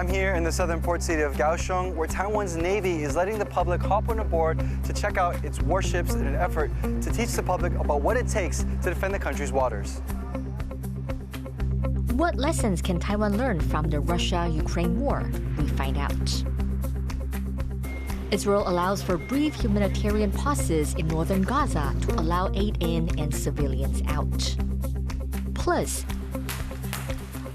I'm here in the southern port city of Kaohsiung, where Taiwan's Navy is letting the public hop on board to check out its warships in an effort to teach the public about what it takes to defend the country's waters. What lessons can Taiwan learn from the Russia-Ukraine war? We find out. Israel allows for brief humanitarian pauses in northern Gaza to allow aid in and civilians out. Plus,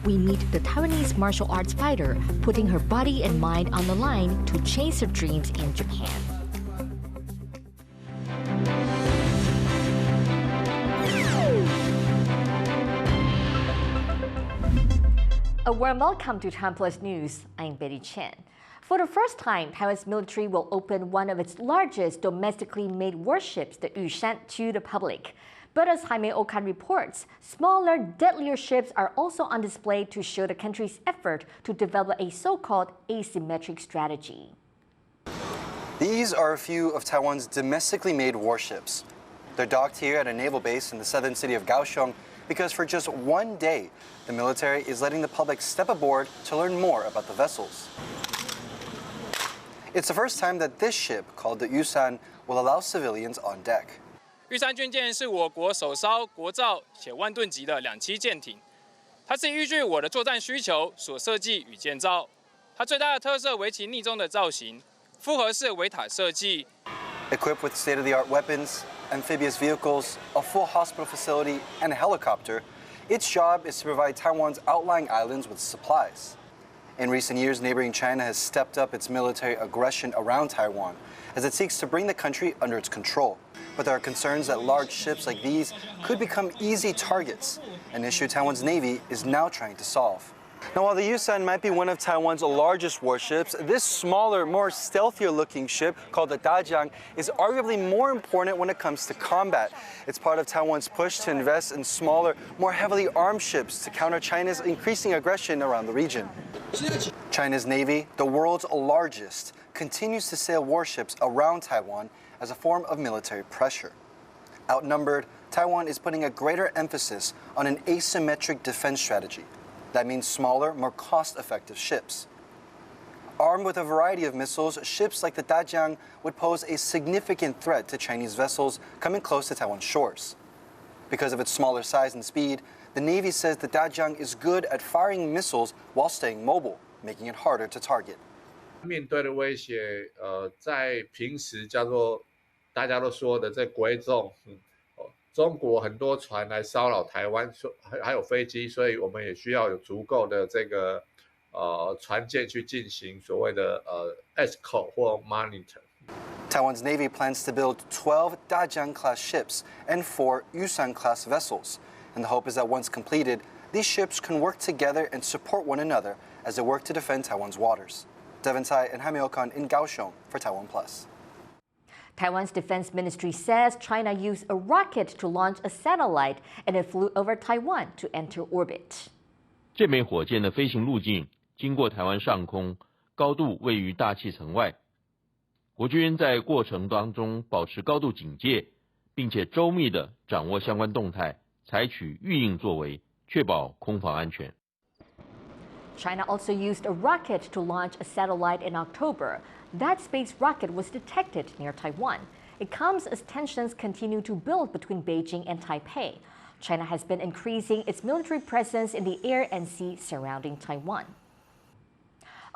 we meet the Taiwanese martial arts fighter putting her body and mind on the line to chase her dreams in Japan. A warm welcome to TaiwanPlus News. I'm Betty Chen. For the first time, Taiwan's military will open one of its largest domestically made warships, the Yushan, to the public. But as Jaime Okan reports, smaller, deadlier ships are also on display to show the country's effort to develop a so-called asymmetric strategy. These are a few of Taiwan's domestically made warships. They're docked here at a naval base in the southern city of Kaohsiung because for just one day, the military is letting the public step aboard to learn more about the vessels. It's the first time that this ship, called the Yushan, will allow civilians on deck. 玉山军舰是我国首艘国造且万吨级的两栖舰艇，它是依据我的作战需求所设计与建造。它最大的特色为其逆中的造型，复合式维塔设计。Equipped with state-of-the-art weapons, amphibious vehicles, a full hospital facility, and a helicopter, its job is to provide Taiwan's outlying islands with supplies. In recent years, neighboring China has stepped up its military aggression around Taiwan as it seeks to bring the country under its control. But there are concerns that large ships like these could become easy targets, an issue Taiwan's Navy is now trying to solve. Now, while the Yushan might be one of Taiwan's largest warships, this smaller, more stealthier-looking ship called the Dajiang is arguably more important when it comes to combat. It's part of Taiwan's push to invest in smaller, more heavily armed ships to counter China's increasing aggression around the region. China's Navy, the world's largest, continues to sail warships around Taiwan as a form of military pressure. Outnumbered, Taiwan is putting a greater emphasis on an asymmetric defense strategy. That means smaller, more cost-effective ships. Armed with a variety of missiles, ships like the Dajiang would pose a significant threat to Chinese vessels coming close to Taiwan's shores. Because of its smaller size and speed, the Navy says the Dajiang is good at firing missiles while staying mobile, making it harder to target. 面对的威胁，在平时叫做大家都说的在国中，中国很多船来骚扰台湾，还有飞机，所以我们也需要有足够的这个船舰去进行所谓的escort 或 monitor。 Taiwan's Navy plans to build 12 Dajiang-class ships and 4 Yushan-class vessels. And the hope is that once completed, these ships can work together and support one another as they work to defend Taiwan's waters. President Tsai and Jaime Okan in Kaohsiung for TaiwanPlus. Taiwan's defense ministry says China used a rocket to launch a satellite and it flew over Taiwan to enter orbit. 这枚火箭的飞行路径经过台湾上空，高度位于大气层外。国军在过程当中保持高度警戒，并且周密地掌握相关动态，采取预应作为，确保空防安全。 China also used a rocket to launch a satellite in October. That space rocket was detected near Taiwan. It comes as tensions continue to build between Beijing and Taipei. China has been increasing its military presence in the air and sea surrounding Taiwan.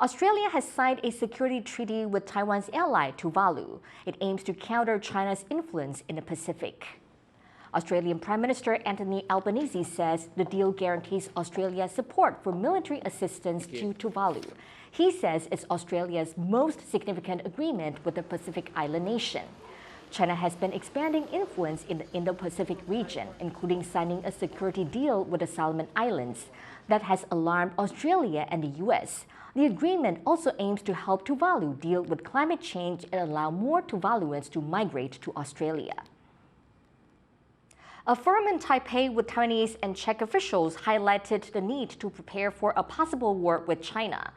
Australia has signed a security treaty with Taiwan's ally, Tuvalu. It aims to counter China's influence in the Pacific. Australian Prime Minister Anthony Albanese says the deal guarantees Australia's support for military assistance to Tuvalu. He says it's Australia's most significant agreement with the Pacific island nation. China has been expanding influence in the Indo-Pacific region, including signing a security deal with the Solomon Islands that has alarmed Australia and the U.S. The agreement also aims to help Tuvalu deal with climate change and allow more Tuvaluans to migrate to Australia. A forum in Taipei with Taiwanese and Czech officials highlighted the need to prepare for a possible war with China.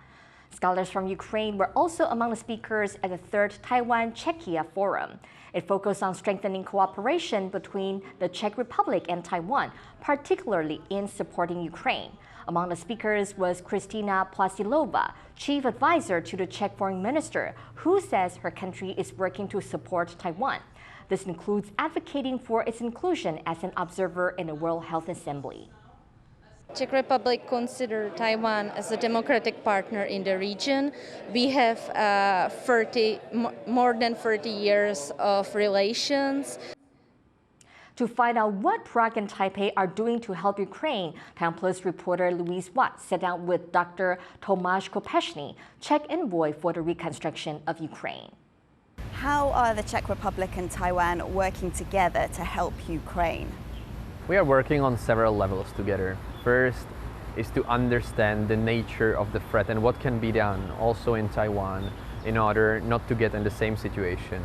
Scholars from Ukraine were also among the speakers at the third Taiwan-Czechia Forum. It focused on strengthening cooperation between the Czech Republic and Taiwan, particularly in supporting Ukraine. Among the speakers was Kristina Plasilova, chief advisor to the Czech foreign minister, who says her country is working to support Taiwan. This includes advocating for its inclusion as an observer in the World Health Assembly. Czech Republic considers Taiwan as a democratic partner in the region. We have more than 30 years of relations. To find out what Prague and Taipei are doing to help Ukraine, TaiwanPlus reporter Louise Watt sat down with Dr. Tomasz Kopeszny, Czech envoy for the reconstruction of Ukraine. How are the Czech Republic and Taiwan working together to help Ukraine? We are working on several levels together. First is to understand the nature of the threat and what can be done also in Taiwan in order not to get in the same situation.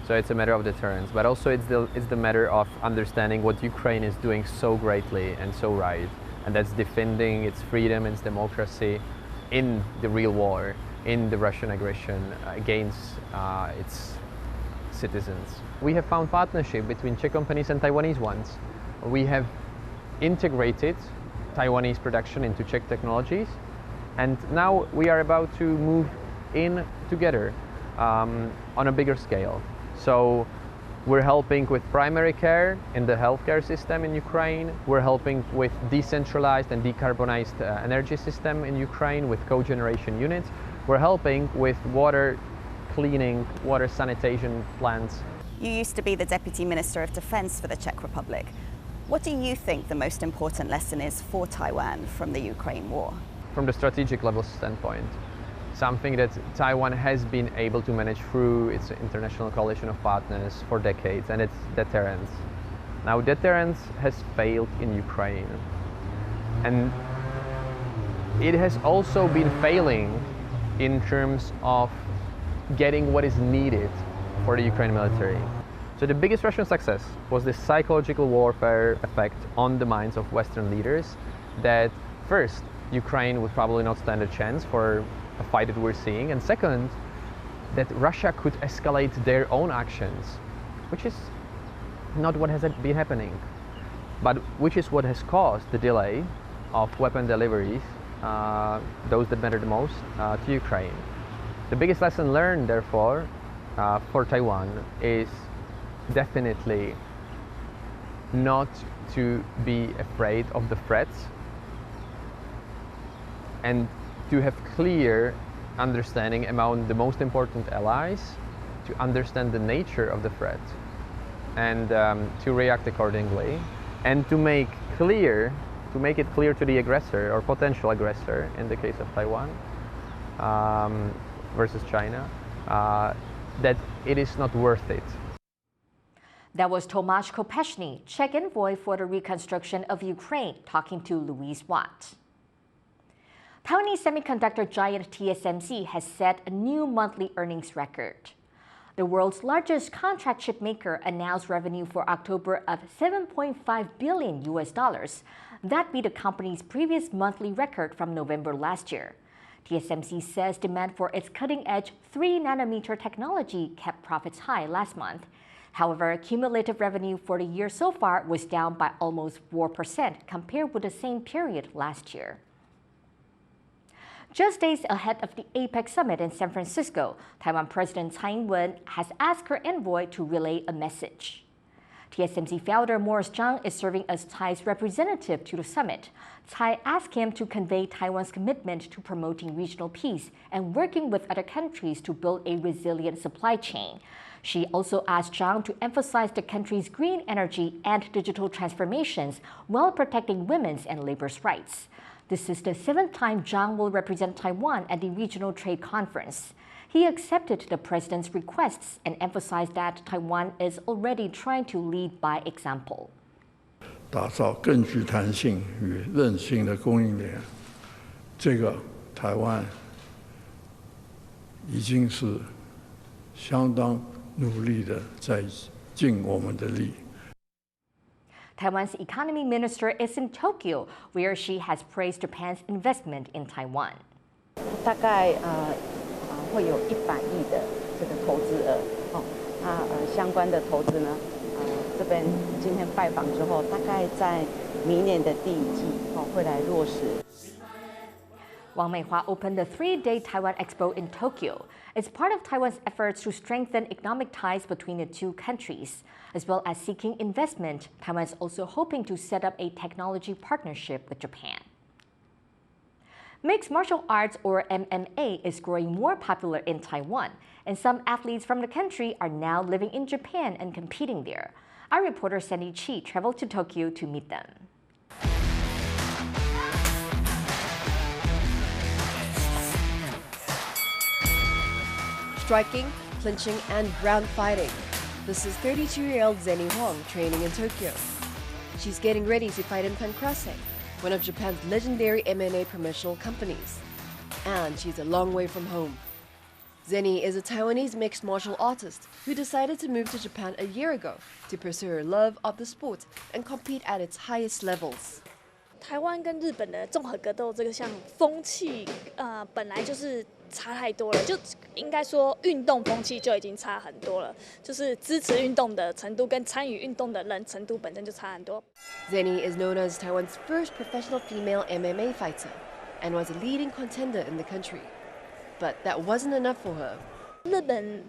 So it's a matter of deterrence, but also it's the matter of understanding what Ukraine is doing so greatly and so right, and that's defending its freedom, its democracy in the real war, in the Russian aggression against its citizens. We have found partnership between Czech companies and Taiwanese ones. We have integrated Taiwanese production into Czech technologies, and now we are about to move in together on a bigger scale. So we're helping with primary care in the healthcare system in Ukraine. We're helping with decentralized and decarbonized energy system in Ukraine with cogeneration units. We're helping with water cleaning, water sanitation plants. You used to be the Deputy Minister of Defense for the Czech Republic. What do you think the most important lesson is for Taiwan from the Ukraine war? From the strategic level standpoint, something that Taiwan has been able to manage through its international coalition of partners for decades, and it's deterrence. Now, deterrence has failed in Ukraine, and it has also been failing in terms of getting what is needed for the Ukrainian military. So the biggest Russian success was the psychological warfare effect on the minds of Western leaders that first, Ukraine would probably not stand a chance for a fight that we're seeing, and second, that Russia could escalate their own actions, which is not what has been happening, but which is what has caused the delay of weapon deliveries, those that matter the most, to Ukraine. The biggest lesson learned, therefore, for Taiwan is definitely not to be afraid of the threats and to have clear understanding among the most important allies to understand the nature of the threat and to react accordingly, and to make it clear to the aggressor or potential aggressor in the case of Taiwan versus China that it is not worth it. That was Tomasz Kopeszny, Czech envoy for the reconstruction of Ukraine, talking to Louise Watt. Taiwanese semiconductor giant TSMC has set a new monthly earnings record. The world's largest contract chip maker announced revenue for October of $7.5 billion. That beat the company's previous monthly record from November last year. TSMC says demand for its cutting-edge 3-nanometer technology kept profits high last month. However, cumulative revenue for the year so far was down by almost 4% compared with the same period last year. Just days ahead of the APEC summit in San Francisco, Taiwan President Tsai Ing-wen has asked her envoy to relay a message. TSMC founder Morris Chang is serving as Tsai's representative to the summit. Tsai asked him to convey Taiwan's commitment to promoting regional peace and working with other countries to build a resilient supply chain. She also asked Chang to emphasize the country's green energy and digital transformations while protecting women's and labor's rights. This is the 7th time Chang will represent Taiwan at the Regional Trade Conference. He accepted the president's requests and emphasized that Taiwan is already trying to lead by example. 打造更具弹性与韧性的供应链，这个台湾已经是相当努力的在尽我们的力。 Taiwan's economy minister is in Tokyo, where she has praised Japan's investment in Taiwan. 大概会有100亿的这个投资额哦。那相关的投资呢，这边今天拜访之后，大概在明年的第1季会来落实。Wang Meihua opened the 3-day Taiwan Expo in Tokyo. It's part of Taiwan's efforts to strengthen economic ties between the two countries. As well as seeking investment, Taiwan is also hoping to set up a technology partnership with Japan. Mixed martial arts, or MMA, is growing more popular in Taiwan, and some athletes from the country are now living in Japan and competing there. Our reporter Sandy Chi traveled to Tokyo to meet them. Striking, clinching, and ground fighting. This is 32-year-old Zeni Huang training in Tokyo. She's getting ready to fight in Pancrase, one of Japan's legendary MMA promotional companies. And she's a long way from home. Zeni is a Taiwanese mixed martial artist who decided to move to Japan a year ago to pursue her love of the sport and compete at its highest levels. 台湾跟日本的综合格斗这个项目风气，本来就是差太多了，就应该说运动风气就已经差很多了，就是支持运动的程度跟参与运动的人程度本身就差很多。Zeni is known as Taiwan's first professional female MMA fighter and was a leading contender in the country. But that wasn't enough for her. 日本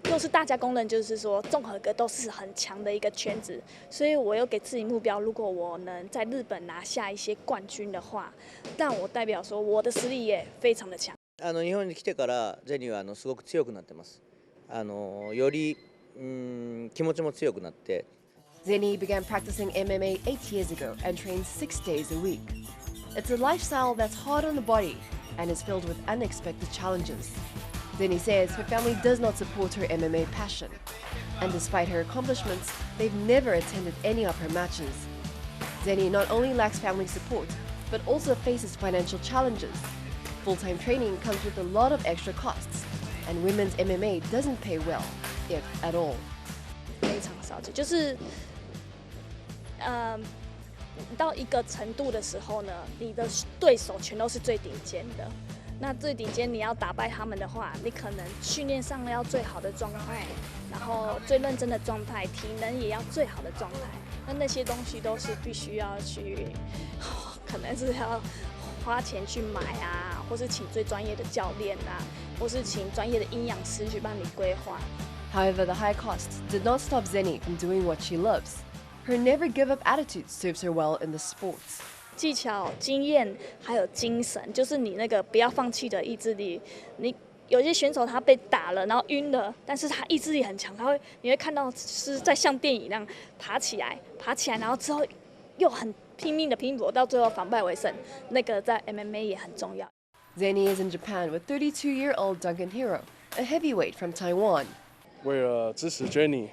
又是大家公认，就是说综合格斗是很强的一个圈子，所以我又给自己目标，如果我能在日本拿下一些冠军的话，让我代表说我的实力也非常的强。日本に来てからジェニーはすごく強くなってます。より気持ちも強くなって。Zeni began practicing MMA 8 years ago and trains 6 days a week. It's a lifestyle that's hard on the body and is filled with unexpected challenges. Zeni says her family does not support her MMA passion. And despite her accomplishments, they've never attended any of her matches. Zeni not only lacks family support, but also faces financial challenges. Full-time training comes with a lot of extra costs, and women's MMA doesn't pay well, if at all. 非常少见，就是到一个程度的时候呢，你的对手全都是最顶尖的。那最顶尖，你要打败他们的话，你可能训练上要最好的状态，然后最认真的状态，体能也要最好的状态。那些东西都是必须要去，可能是要花钱去买啊，或是请最专业的教练啊，或是请专业的营养师去帮你规划。However, the high costs did not stop Zeni from doing what she loves. Her never-give-up attitude serves her well in the sports. 技巧、经验还有精神，就是你那个不要放弃的意志力。你有些选手他被打了，然后晕了，但是他意志力很强，你会看到是在像电影一样爬起来，然后之后又很拼命的拼搏，到最后反败为胜。那个在 MMA 也很重要。Zeni is in Japan with 32-year-old Duncan Hero, a heavyweight from Taiwan. 为了支持 Jenny。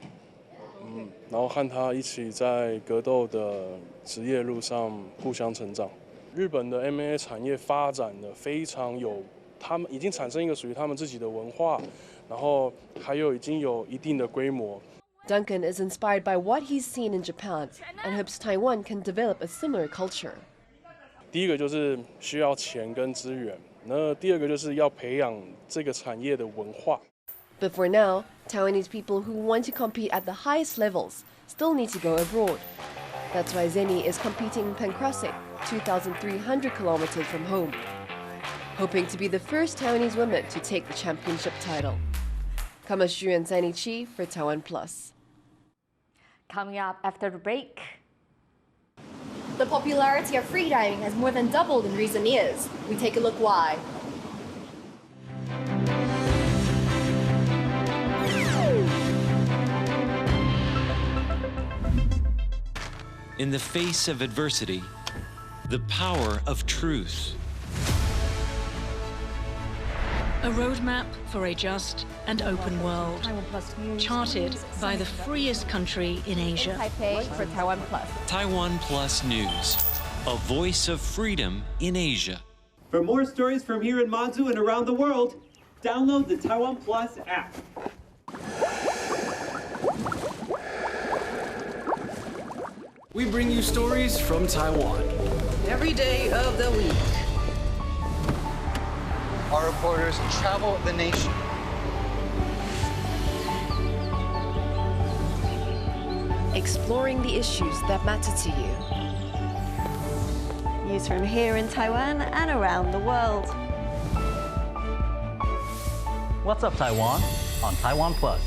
然后和他一起在格斗的职业路上互相成长。日本的 MMA 产业发展的非常有，他们已经产生一个属于他们自己的文化，然后还有已经有一定的规模。Duncan is inspired by what he's seen in Japan and hopes Taiwan can develop a similar culture. 第一个就是需要钱跟资源，那第二个就是要培养这个产业的文化。But for now, Taiwanese people who want to compete at the highest levels still need to go abroad. That's why Zeni is competing in Pancrase, 2,300 kilometers from home, hoping to be the first Taiwanese woman to take the championship title. Kaohsiung and Zeni Chi for TaiwanPlus. Coming up after the break. The popularity of freediving has more than doubled in recent years. We take a look why. In the face of adversity, the power of truth. A roadmap for a just and open world, charted by the freest country in Asia. Taipei for TaiwanPlus. TaiwanPlus News, a voice of freedom in Asia. For more stories from here in Manzu and around the world, download the TaiwanPlus app. We bring you stories from Taiwan. Every day of the week. our reporters travel the nation. Exploring the issues that matter to you. News from here in Taiwan and around the world. What's up, Taiwan? On TaiwanPlus.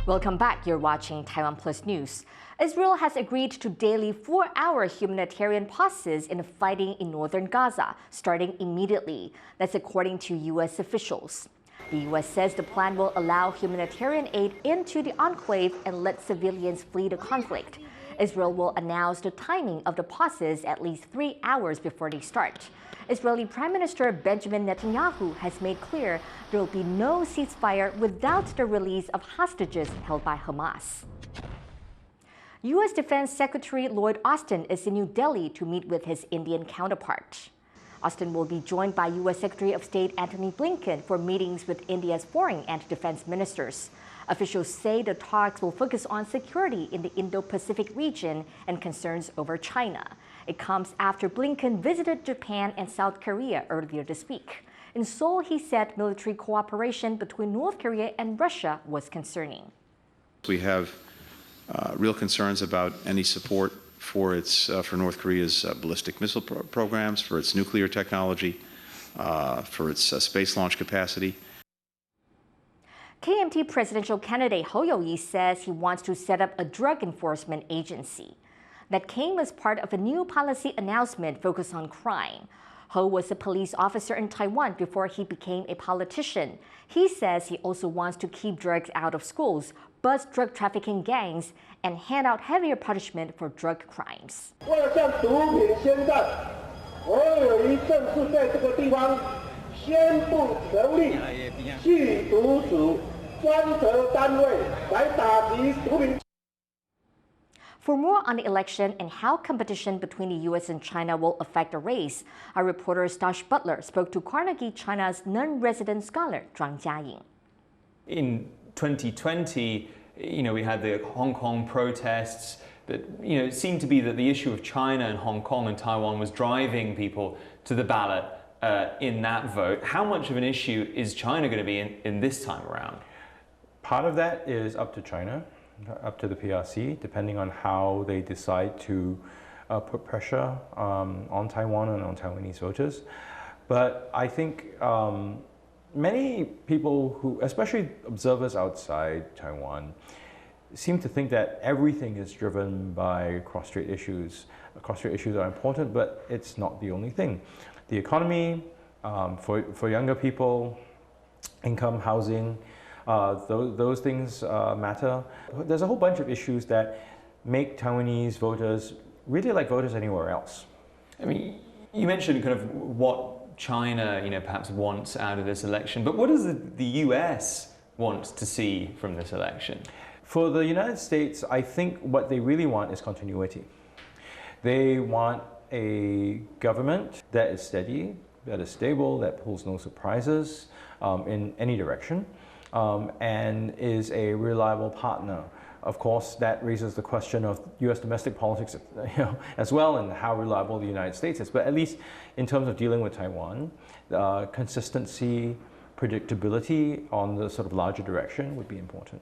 Welcome back. You're watching TaiwanPlus News. Israel has agreed to daily 4-hour humanitarian pauses in the fighting in northern Gaza, starting immediately. That's according to U.S. officials. The U.S. says the plan will allow humanitarian aid into the enclave and let civilians flee the conflict. Israel will announce the timing of the pauses at least 3 hours before they start. Israeli Prime Minister Benjamin Netanyahu has made clear there will be no ceasefire without the release of hostages held by Hamas. U.S. Defense Secretary Lloyd Austin is in New Delhi to meet with his Indian counterpart. Austin will be joined by U.S. Secretary of State Antony Blinken for meetings with India's foreign and defense ministers. Officials say the talks will focus on security in the Indo-Pacific region and concerns over China. It comes after Blinken visited Japan and South Korea earlier this week. In Seoul, he said military cooperation between North Korea and Russia was concerning. We have real concerns about any support for North Korea's ballistic missile programs, for its nuclear technology, for its space launch capacity. KMT presidential candidate Ho Yo-ih says he wants to set up a drug enforcement agency. That came as part of a new policy announcement focused on crime. Ho was a police officer in Taiwan before he became a politician. He says he also wants to keep drugs out of schools, bust drug trafficking gangs, and hand out heavier punishment for drug crimes. 为了向毒品宣战，侯友宜正式在这个地方宣布成立缉毒署专责单位来打击毒品。 For more on the election and how competition between the U.S. and China will affect the race, our reporter Stash Butler spoke to Carnegie China's non-resident scholar Zhang Jiaying. In 2020, we had the Hong Kong protests that, it seemed to be that the issue of China and Hong Kong and Taiwan was driving people to the ballot in that vote. How much of an issue is China going to be in this time around? Part of that is up to China, up to the PRC, depending on how they decide to put pressure on Taiwan and on Taiwanese voters. But I think many people who, especially observers outside Taiwan, seem to think that everything is driven by cross-strait issues. Cross-strait issues are important, but it's not the only thing. The economy, for younger people, income, housing, those things matter. There's a whole bunch of issues that make Taiwanese voters really like voters anywhere else. I mean, you mentioned kind of what China, perhaps wants out of this election, but what does the US want to see from this election? For the United States, I think what they really want is continuity. They want a government that is steady, that is stable, that pulls no surprises in any direction, and is a reliable partner. Of course, that raises the question of U.S. domestic politics as well, and how reliable the United States is. But at least in terms of dealing with Taiwan, consistency, predictability on the sort of larger direction would be important.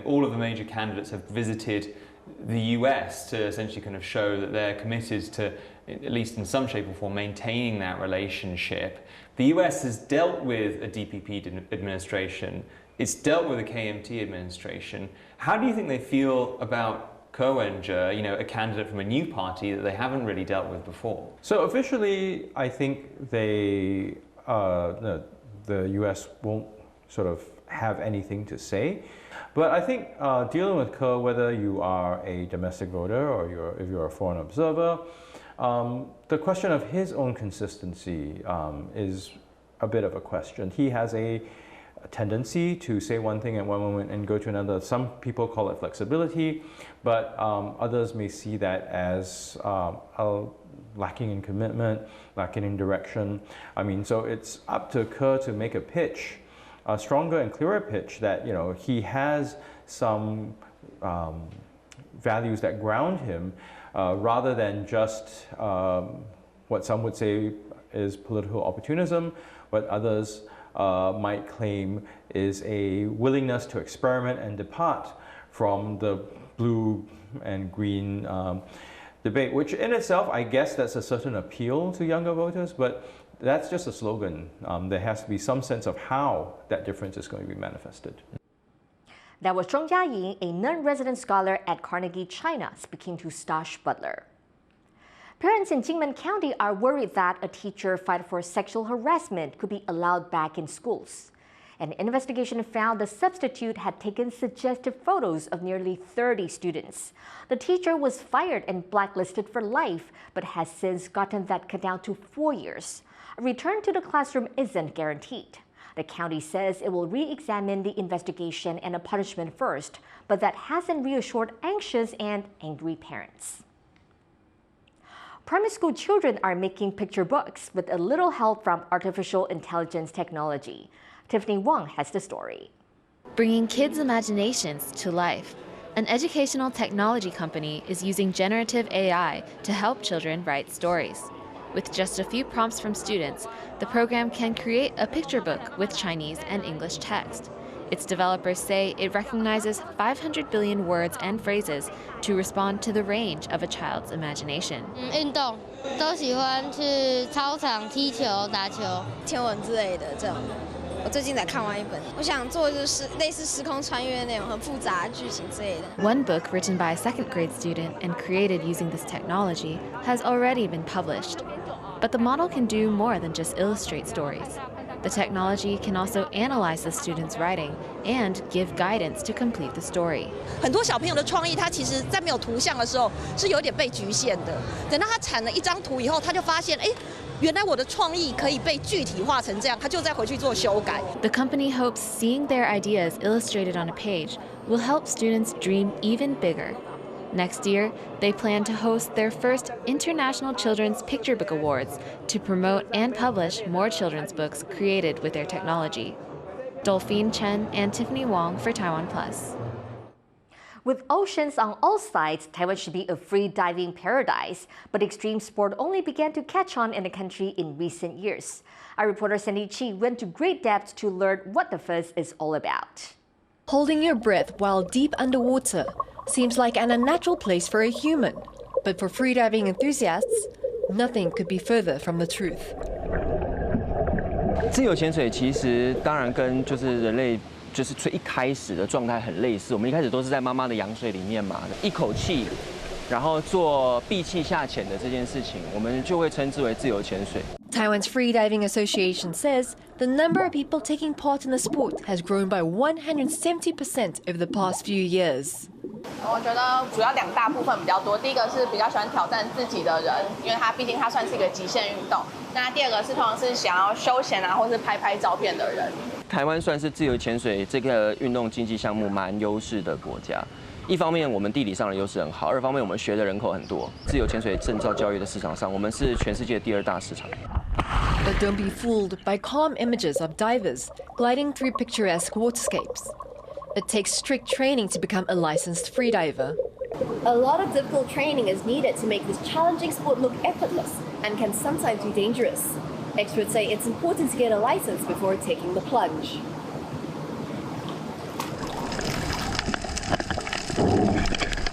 All of the major candidates have visited the US to essentially kind of show that they're committed to, at least in some shape or form, maintaining that relationship. The US has dealt with a DPP administration. It's dealt with a KMT administration. How do you think they feel about Ko Wen-je, a candidate from a new party that they haven't really dealt with before? So officially, I think the US won't sort of have anything to say. But I think dealing with Ko, whether you are a domestic voter or if you're a foreign observer, the question of his own consistency is a bit of a question. He has a tendency to say one thing at one moment and go to another. Some people call it flexibility, but others may see that as lacking in commitment, lacking in direction. I mean, so it's up to Ko to make a pitch stronger and clearer pitch that he has some values that ground him, rather than just what some would say is political opportunism, what others might claim is a willingness to experiment and depart from the blue and green debate, which in itself, I guess that's a certain appeal to younger voters, but that's just a slogan. There has to be some sense of how that difference is going to be manifested. That was Zhong Jiaying, a non-resident scholar at Carnegie, China, speaking to Stash Butler. Parents in Jingmen County are worried that a teacher fired for sexual harassment could be allowed back in schools. An investigation found the substitute had taken suggestive photos of nearly 30 students. The teacher was fired and blacklisted for life, but has since gotten that cut down to 4 years. A return to the classroom isn't guaranteed. The county says it will re-examine the investigation and a punishment first, but that hasn't reassured anxious and angry parents. Primary school children are making picture books with a little help from artificial intelligence technology. Tiffany Wong has the story. Bringing kids' imaginations to life. An educational technology company is using generative AI to help children write stories. With just a few prompts from students, the program can create a picture book with Chinese and English text. Its developers say it recognizes 500 billion words and phrases to respond to the range of a child's imagination. 运动都喜欢去操场踢球、打球、天文之类的这种。我最近才看完一本，我想做就是类似时空穿越那种很复杂的剧情之类的。One book written by a second-grade student and created using this technology has already been published. But the model can do more than just illustrate stories. The technology can also analyze the student's writing and give guidance to complete the story. 很多小朋友的创意，他其实在没有图像的时候是有点被局限的。等到他产了一张图以后，他就发现，哎，原来我的创意可以被具体化成这样，他就再回去做修改。The company hopes seeing their ideas illustrated on a page will help students dream even bigger. Next year, they plan to host their first International Children's Picture Book Awards to promote and publish more children's books created with their technology. Dolphine Chen and Tiffany Wong for TaiwanPlus. With oceans on all sides, Taiwan should be a free diving paradise, but extreme sport only began to catch on in the country in recent years. Our reporter Sandy Chi went to great depths to learn what the fuzz is all about. Holding your breath while deep underwater seems like an unnatural place for a human. But for freediving enthusiasts, nothing could be further from the truth. 自由潜水其实当然跟就是人类就是最一开始的状态很类似。我们一开始都是在妈妈的羊水里面嘛，一口气，然后做闭气下潜的这件事情，我们就会称之为自由潜水。 Taiwan's Freediving Association says the number of people taking part in the sport has grown by 170% over the past few years. 我觉得主要两大部分比较多，第一个是比较喜欢挑战自己的人，因为毕竟它算是一个极限运动。那第二个是通常是想要休闲啊，或是拍照片的人。台湾算是自由潜水这个运动竞技项目蛮优势的国家。一方面我们地理上的优势很好，二方面我们学的人口很多。自由潜水证照教育的市场上，我们是全世界第2大市场。 But don't be fooled by calm images of divers gliding through picturesque waterscapes. It takes strict training to become a licensed freediver. A lot of difficult training is needed to make this challenging sport look effortless and can sometimes be dangerous. Experts say it's important to get a license before taking the plunge.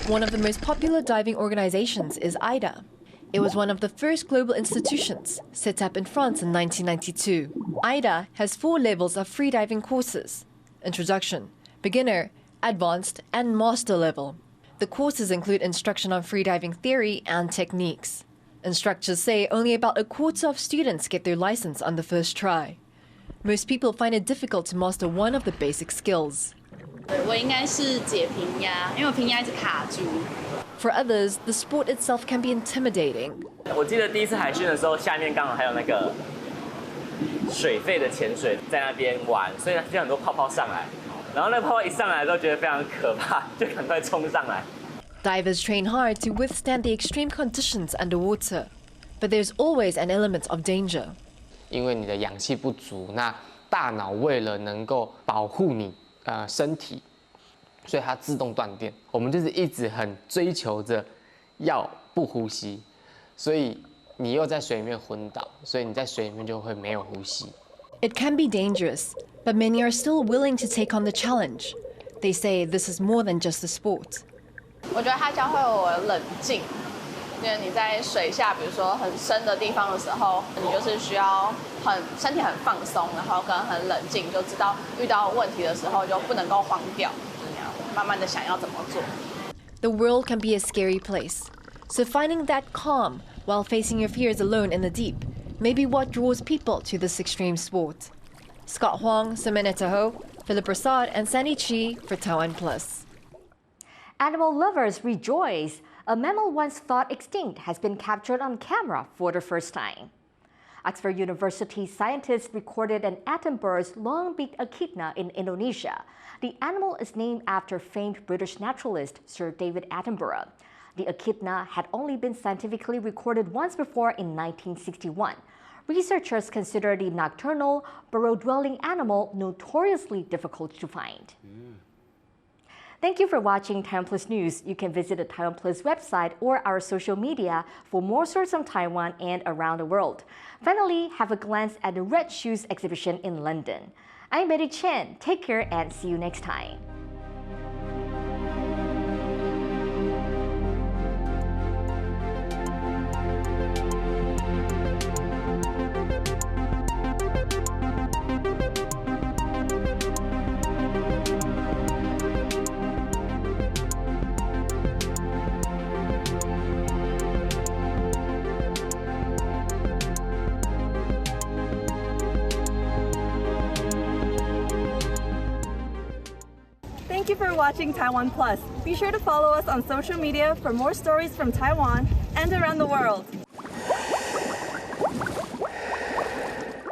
One of the most popular diving organizations is AIDA. It was one of the first global institutions set up in France in 1992. AIDA has 4 levels of freediving courses: introduction, beginner, advanced, and master level. The courses include instruction on freediving theory and techniques. Instructors say only about a quarter of students get their license on the first try. Most people find it difficult to master one of the basic skills. 我应该是解平压，因为我平压一直卡住。 For others, the sport itself can be intimidating. 我记得第一次海训的时候，下面刚好还有那个水肺的潜水在那边玩，所以就很多泡泡上来。然后那个泡泡一上来都觉得非常可怕，就赶快冲上来。 Divers train hard to withstand the extreme conditions underwater, but there's always an element of danger. 因为你的氧气不足，那大脑为了能够保护你身体，所以它自动断电。我们就是一直很追求着要不呼吸，所以你又在水里面昏倒，所以你在水里面就会没有呼吸。It can be dangerous, but many are still willing to take on the challenge. They say this is more than just a sport. 我觉得它教会我冷静，因为你在水下，比如说很深的地方的时候，你就是需要身体很放松，然后跟很冷静，就知道遇到问题的时候就不能够慌掉，你要慢慢的想要怎么做。The world can be a scary place, so finding that calm while facing your fears alone in the deep may be what draws people to this extreme sport. Scott Huang, Samantha Ho, Philip Prasad, and Sandy Chi for TaiwanPlus. Animal lovers rejoice. A mammal once thought extinct has been captured on camera for the first time. Oxford University scientists recorded an atom bird's long-beaked echidna in Indonesia. The animal is named after famed British naturalist Sir David Attenborough. The echidna had only been scientifically recorded once before in 1961. Researchers consider the nocturnal, burrow-dwelling animal notoriously difficult to find. Thank you for watching TaiwanPlus News. You can visit the TaiwanPlus website or our social media for more stories from Taiwan and around the world. Finally, have a glance at the Red Shoes exhibition in London. I'm Betty Chen. Take care and see you next time. Thank you for watching TaiwanPlus. Be sure to follow us on social media for more stories from Taiwan and around the world.